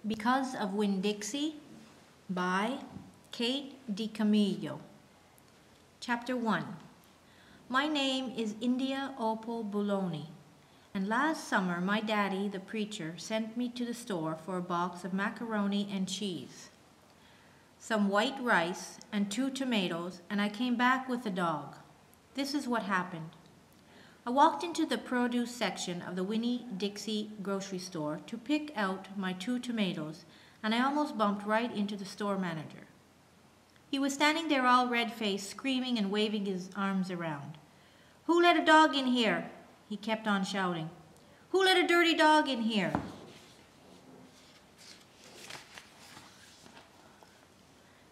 Because of Winn Dixie by Kate DiCamillo. Chapter 1. My name is India Opal Bologna, and last summer my daddy, the preacher, sent me to the store for a box of macaroni and cheese, some white rice, and 2 tomatoes, and I came back with a dog. This is what happened. I walked into the produce section of the Winn Dixie grocery store to pick out my 2 tomatoes, and I almost bumped right into the store manager. He was standing there all red-faced, screaming and waving his arms around. "Who let a dog in here?" he kept on shouting. "Who let a dirty dog in here?"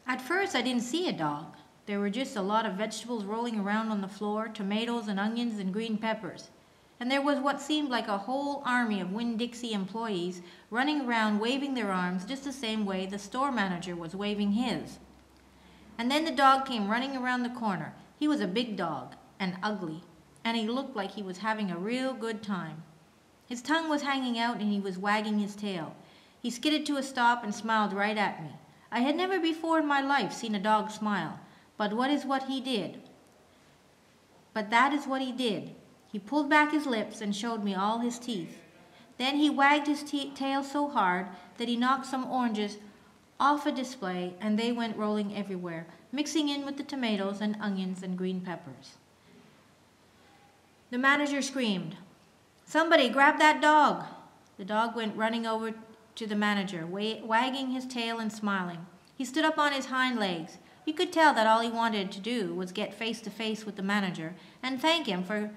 At first I didn't see a dog. There were just a lot of vegetables rolling around on the floor, tomatoes and onions and green peppers. And there was what seemed like a whole army of Winn Dixie employees running around waving their arms just the same way the store manager was waving his. And then the dog came running around the corner. He was a big dog and ugly, and he looked like he was having a real good time. His tongue was hanging out and he was wagging his tail. He skidded to a stop and smiled right at me. I had never before in my life seen a dog smile. But that is what he did. He pulled back his lips and showed me all his teeth. Then he wagged his tail so hard that he knocked some oranges off a display, and they went rolling everywhere, mixing in with the tomatoes and onions and green peppers. The manager screamed, "Somebody grab that dog!" The dog went running over to the manager, wagging his tail and smiling. He stood up on his hind legs. You could tell that all he wanted to do was get face to face with the manager and thank him for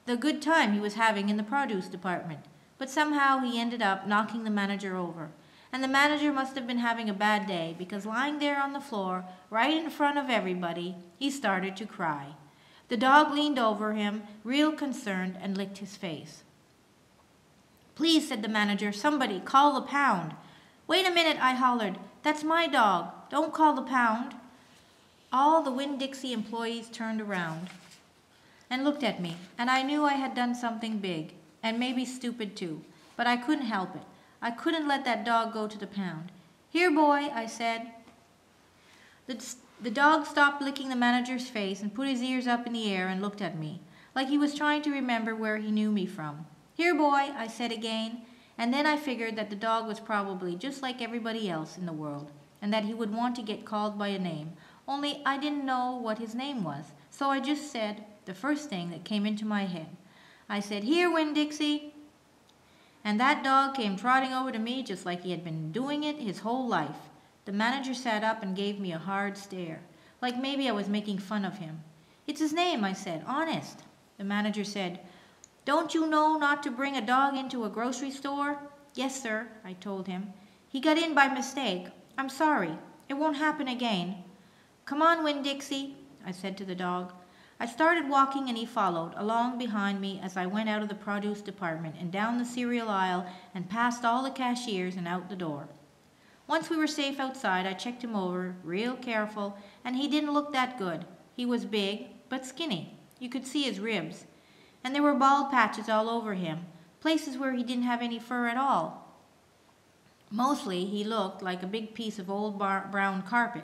the good time he was having in the produce department. But somehow he ended up knocking the manager over. And the manager must have been having a bad day, because lying there on the floor, right in front of everybody, he started to cry. The dog leaned over him, real concerned, and licked his face. "Please," said the manager, "somebody call the pound." "Wait a minute," I hollered. "That's my dog. Don't call the pound." All the Winn Dixie employees turned around and looked at me, and I knew I had done something big, and maybe stupid too, but I couldn't help it. I couldn't let that dog go to the pound. "Here, boy," I said. The dog stopped licking the manager's face and put his ears up in the air and looked at me, like he was trying to remember where he knew me from. "Here, boy," I said again, and then I figured that the dog was probably just like everybody else in the world, and that he would want to get called by a name. Only I didn't know what his name was, so I just said the first thing that came into my head. I said, "Here, Winn Dixie." And that dog came trotting over to me just like he had been doing it his whole life. The manager sat up and gave me a hard stare, like maybe I was making fun of him. "It's his name," I said, "honest." The manager said, "Don't you know not to bring a dog into a grocery store?" "Yes, sir," I told him. "He got in by mistake. I'm sorry. It won't happen again." "Come on, Winn Dixie," I said to the dog. I started walking and he followed along behind me as I went out of the produce department and down the cereal aisle and past all the cashiers and out the door. Once we were safe outside, I checked him over, real careful, and he didn't look that good. He was big, but skinny. You could see his ribs. And there were bald patches all over him, places where he didn't have any fur at all. Mostly, he looked like a big piece of old brown carpet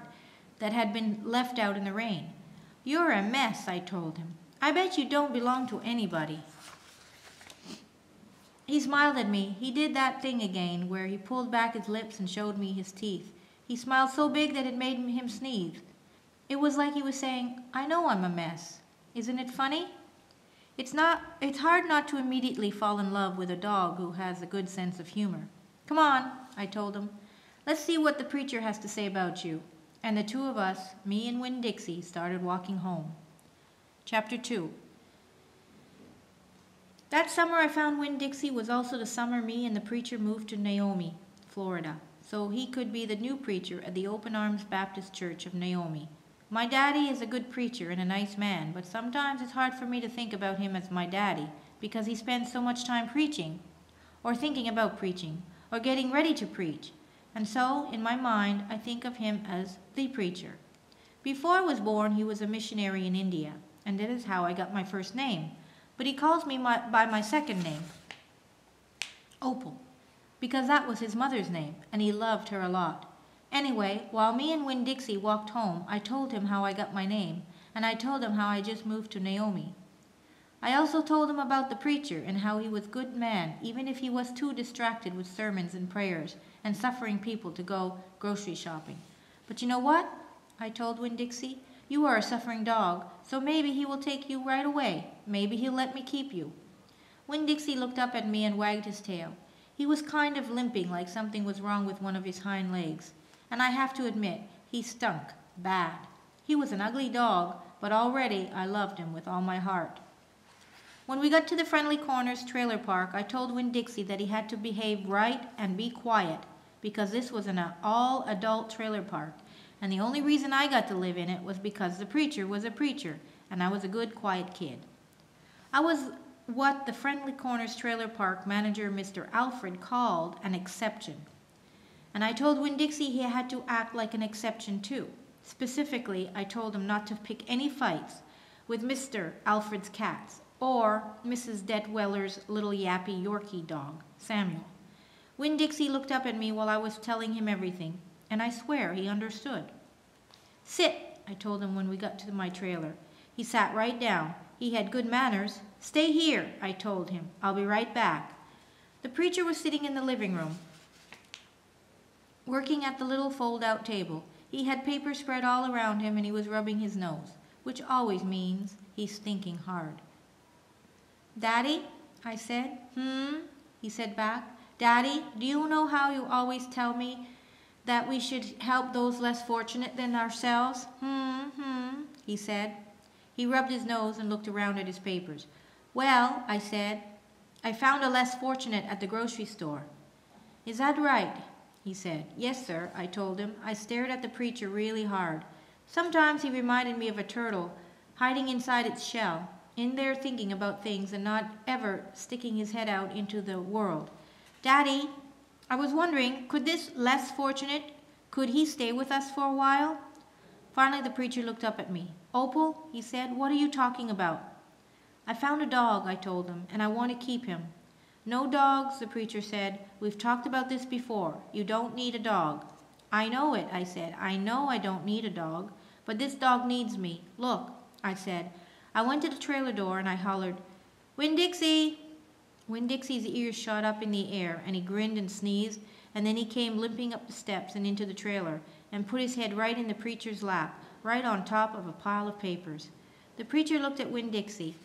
that had been left out in the rain. "You're a mess," I told him. "I bet you don't belong to anybody." He smiled at me. He did that thing again where he pulled back his lips and showed me his teeth. He smiled so big that it made him sneeze. It was like he was saying, "I know I'm a mess. Isn't it funny?" It's hard not to immediately fall in love with a dog who has a good sense of humor. "Come on," I told him. "Let's see what the preacher has to say about you." And the two of us, me and Winn Dixie, started walking home. Chapter 2. That summer I found Winn Dixie was also the summer me and the preacher moved to Naomi, Florida, so he could be the new preacher at the Open Arms Baptist Church of Naomi. My daddy is a good preacher and a nice man, but sometimes it's hard for me to think about him as my daddy because he spends so much time preaching, or thinking about preaching, or getting ready to preach. And so, in my mind, I think of him as the preacher. Before I was born, he was a missionary in India, and that is how I got my first name. But he calls me by my second name, Opal. because that was his mother's name, and he loved her a lot. Anyway, while me and Winn Dixie walked home, I told him how I got my name, and I told him how I just moved to Naomi. I also told him about the preacher and how he was a good man, even if he was too distracted with sermons and prayers and suffering people to go grocery shopping. But you know what? I told Winn Dixie. You are a suffering dog, so maybe he will take you right away. Maybe he'll let me keep you. Winn Dixie looked up at me and wagged his tail. He was kind of limping, like something was wrong with one of his hind legs. And I have to admit, he stunk bad. He was an ugly dog, but already I loved him with all my heart. When we got to the Friendly Corners trailer park, I told Winn Dixie that he had to behave right and be quiet, because this was an all-adult trailer park, and the only reason I got to live in it was because the preacher was a preacher, and I was a good, quiet kid. I was what the Friendly Corners trailer park manager, Mr. Alfred, called an exception. And I told Winn Dixie he had to act like an exception too. Specifically, I told him not to pick any fights with Mr. Alfred's cats or Mrs. Detweller's little yappy Yorkie dog, Samuel. Winn Dixie looked up at me while I was telling him everything, and I swear he understood. Sit, I told him when we got to my trailer. He sat right down. He had good manners. Stay here, I told him. I'll be right back. The preacher was sitting in the living room, working at the little fold-out table. He had paper spread all around him, and he was rubbing his nose, which always means he's thinking hard. Daddy, I said. He said back. Daddy, do you know how you always tell me that we should help those less fortunate than ourselves? He said. He rubbed his nose and looked around at his papers. Well, I said, I found a less fortunate at the grocery store. Is that right? He said. Yes, sir, I told him. I stared at the preacher really hard. Sometimes he reminded me of a turtle hiding inside its shell, in there thinking about things and not ever sticking his head out into the world. Daddy, I was wondering, could this less fortunate, could he stay with us for a while? Finally, the preacher looked up at me. Opal, he said, what are you talking about? I found a dog, I told him, and I want to keep him. No dogs, the preacher said. We've talked about this before. You don't need a dog. I know it, I said. I know I don't need a dog, but this dog needs me. Look, I said. I went to the trailer door and I hollered, Winn Dixie! Winn Dixie's ears shot up in the air, and he grinned and sneezed, and then he came limping up the steps and into the trailer and put his head right in the preacher's lap, right on top of a pile of papers. The preacher looked at Winn Dixie.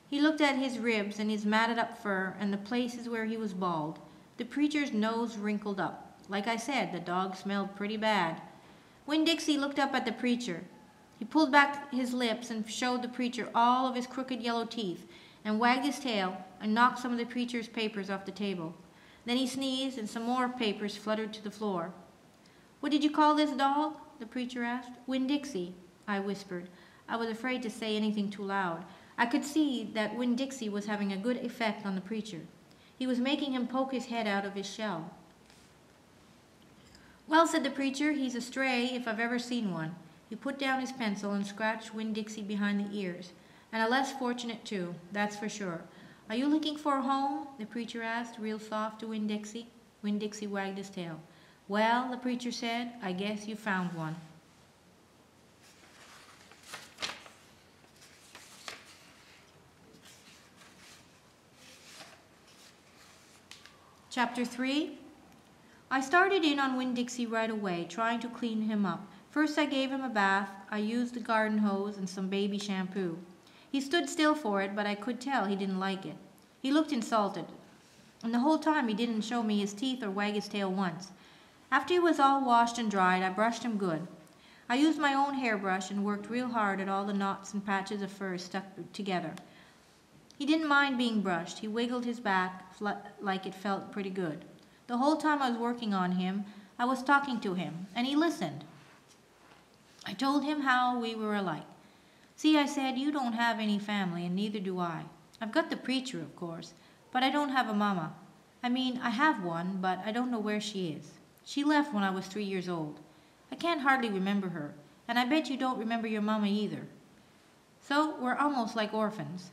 He looked at his ribs and his matted up fur and the places where he was bald. The preacher's nose wrinkled up. Like I said, the dog smelled pretty bad. Winn Dixie looked up at the preacher. He pulled back his lips and showed the preacher all of his crooked yellow teeth and wagged his tail and knocked some of the preacher's papers off the table. Then he sneezed and some more papers fluttered to the floor. What did you call this dog? The preacher asked. Winn Dixie, I whispered. I was afraid to say anything too loud. I could see that Winn Dixie was having a good effect on the preacher. He was making him poke his head out of his shell. Well, said the preacher, he's a stray if I've ever seen one. He put down his pencil and scratched Winn Dixie behind the ears. And a less fortunate too, that's for sure. Are you looking for a home? The preacher asked, real soft to Winn Dixie. Winn Dixie wagged his tail. Well, the preacher said, I guess you found one. Chapter 3. I started in on Winn Dixie right away, trying to clean him up. First I gave him a bath. I used the garden hose and some baby shampoo. He stood still for it, but I could tell he didn't like it. He looked insulted, and the whole time he didn't show me his teeth or wag his tail once. After he was all washed and dried, I brushed him good. I used my own hairbrush and worked real hard at all the knots and patches of fur stuck together. He didn't mind being brushed. He wiggled his back like it felt pretty good. The whole time I was working on him, I was talking to him, and he listened. I told him how we were alike. See, I said, you don't have any family, and neither do I. I've got the preacher, of course, but I don't have a mama. I mean, I have one, but I don't know where she is. She left when I was 3 years old. I can't hardly remember her, and I bet you don't remember your mama either. So we're almost like orphans.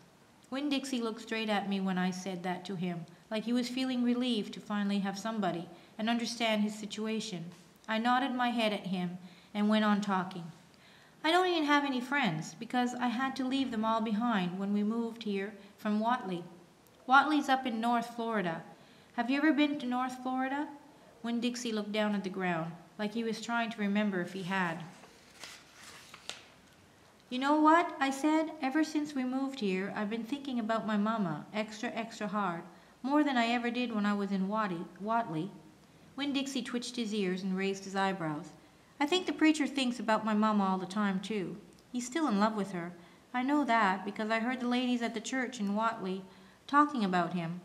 Winn Dixie looked straight at me when I said that to him, like he was feeling relieved to finally have somebody and understand his situation. I nodded my head at him and went on talking. I don't even have any friends because I had to leave them all behind when we moved here from Watley. Watley's up in North Florida. Have you ever been to North Florida? Winn Dixie looked down at the ground, like he was trying to remember if he had. You know what? I said. Ever since we moved here, I've been thinking about my mama extra hard, more than I ever did when I was in Watley. Winn Dixie twitched his ears and raised his eyebrows. I think the preacher thinks about my mama all the time, too. He's still in love with her. I know that because I heard the ladies at the church in Watley talking about him.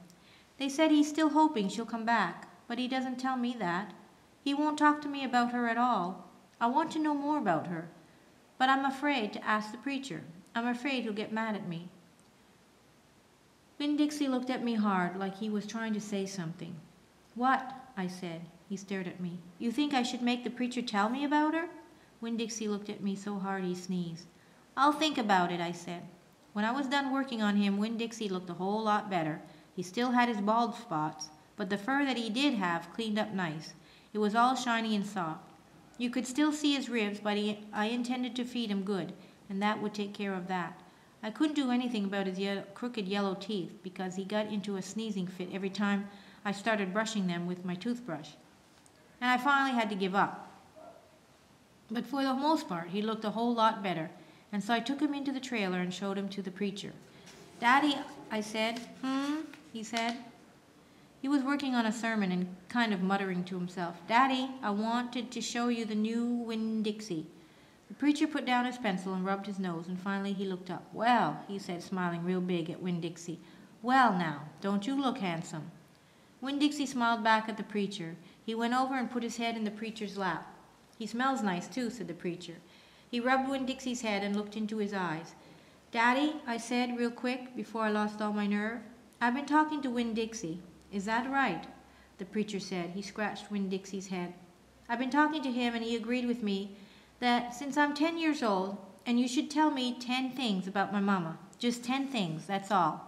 They said he's still hoping she'll come back, but he doesn't tell me that. He won't talk to me about her at all. I want to know more about her. But I'm afraid to ask the preacher. I'm afraid he'll get mad at me. Winn Dixie looked at me hard, like he was trying to say something. What? I said. He stared at me. You think I should make the preacher tell me about her? Winn Dixie looked at me so hard he sneezed. I'll think about it, I said. When I was done working on him, Winn Dixie looked a whole lot better. He still had his bald spots, but the fur that he did have cleaned up nice. It was all shiny and soft. You could still see his ribs, but I intended to feed him good, and that would take care of that. I couldn't do anything about his crooked yellow teeth because he got into a sneezing fit every time I started brushing them with my toothbrush. And I finally had to give up. But for the most part, he looked a whole lot better, and so I took him into the trailer and showed him to the preacher. Daddy, I said. He said. He was working on a sermon and kind of muttering to himself. Daddy, I wanted to show you the new Winn Dixie. The preacher put down his pencil and rubbed his nose, and finally he looked up. Well, he said, smiling real big at Winn Dixie. Well now, don't you look handsome? Winn Dixie smiled back at the preacher. He went over and put his head in the preacher's lap. He smells nice too, said the preacher. He rubbed Winn Dixie's head and looked into his eyes. Daddy, I said real quick before I lost all my nerve, I've been talking to Winn Dixie. Is that right? The preacher said. He scratched Winn Dixie's head. I've been talking to him and he agreed with me that since I'm 10 years old, and you should tell me 10 things about my mama. Just 10 things, that's all.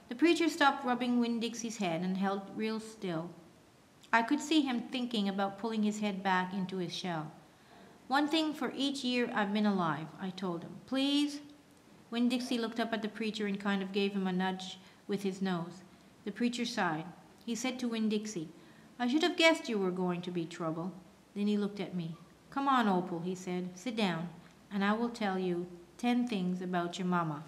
The preacher stopped rubbing Winn Dixie's head and held real still. I could see him thinking about pulling his head back into his shell. One thing for each year I've been alive, I told him. Please? Winn Dixie looked up at the preacher and kind of gave him a nudge with his nose. The preacher sighed. He said to Winn Dixie, I should have guessed you were going to be trouble. Then he looked at me. Come on, Opal, he said. Sit down, and I will tell you 10 things about your mama.